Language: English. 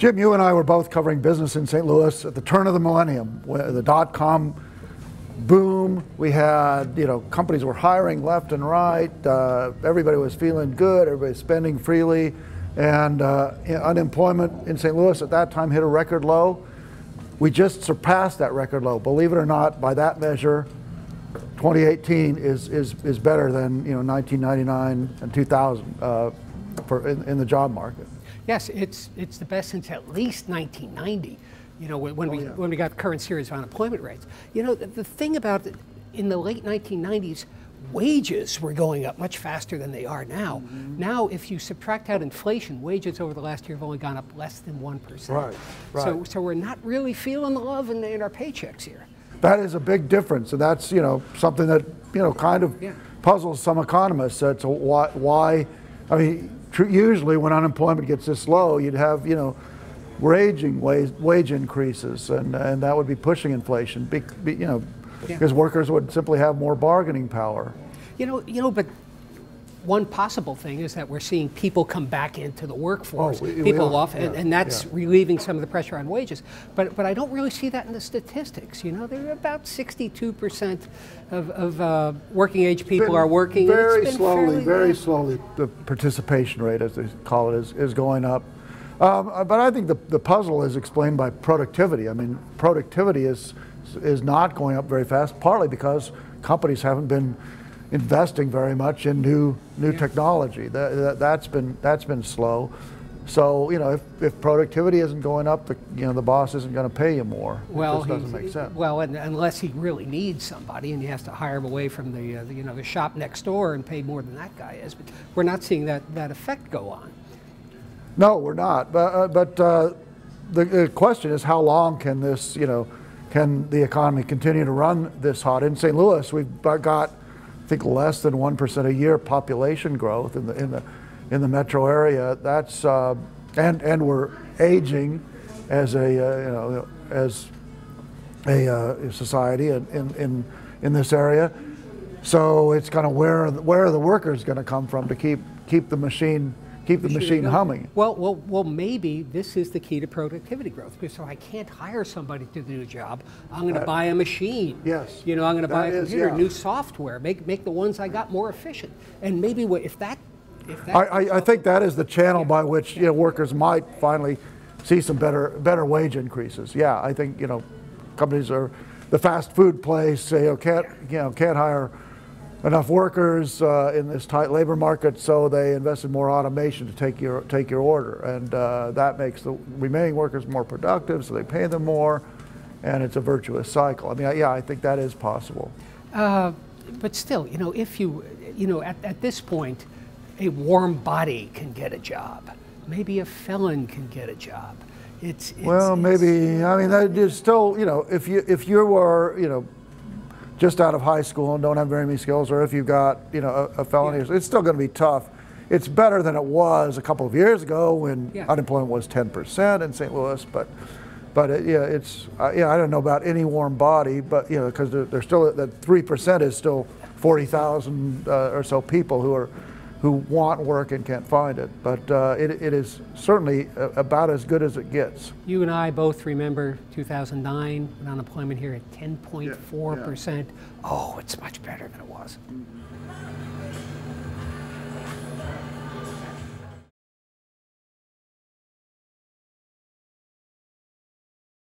Jim, you and I were both covering business in St. Louis at the turn of the millennium, the dot-com boom. We had, companies were hiring left and right. Everybody was feeling good. Everybody was spending freely. And unemployment in St. Louis at that time hit a record low. We just surpassed that record low. Believe it or not, by that measure, 2018 is better than 1999 and 2000 in the job market. Yes, it's the best since at least 1990. When we got the current series of unemployment rates. The thing about it, in the late 1990s, wages were going up much faster than they are now. Mm-hmm. Now, if you subtract out inflation, wages over the last year have only gone up less than 1%. Right. So we're not really feeling the love in our paychecks here. That is a big difference, and that's something that kind of puzzles some economists. That's why. I mean, usually when unemployment gets this low, you'd have raging wage increases, and that would be pushing inflation. Because workers would simply have more bargaining power. But one possible thing is that we're seeing people come back into the workforce, and that's relieving some of the pressure on wages. But I don't really see that in the statistics. There are about 62% of working age people are working. Very slowly, the participation rate, as they call it, is going up. But I think the puzzle is explained by productivity. I mean, productivity is not going up very fast, partly because companies haven't been investing very much in new technology. That's been slow. So if productivity isn't going up, the boss isn't going to pay you more. Well, it just doesn't make sense. Well, unless he really needs somebody and he has to hire him away from the shop next door and pay more than that guy is. But we're not seeing that effect go on. No, we're not. But the question is, how long can this can the economy continue to run this hot? In St. Louis, we've got, I think, less than 1% a year population growth in the metro area. That's and we're aging as a society in this area. So it's kind of where are the workers going to come from to keep the machine humming? Well, maybe this is the key to productivity growth. Because so I can't hire somebody to do a job. I'm going to buy a machine. Yes. I'm going to buy a computer, new software, make the ones I got more efficient. And maybe if that. I think that is the channel by which workers might finally see some better wage increases. Yeah, I think companies are the fast food place can't hire enough workers in this tight labor market, so they invest in more automation to take your order, and that makes the remaining workers more productive, so they pay them more, and it's a virtuous cycle. I mean, I think that is possible. But still, if at this point, a warm body can get a job. Maybe a felon can get a job. Maybe. I mean, that is still, if you were, just out of high school and don't have very many skills, or if you've got a felony, it's still going to be tough. It's better than it was a couple of years ago when unemployment was 10% in St. Louis. But it's I don't know about any warm body, but because there's still that 3% is still 40,000 or so people who want work and can't find it. But it is certainly about as good as it gets. You and I both remember 2009, when unemployment here at 10.4%. Oh, it's much better than it was.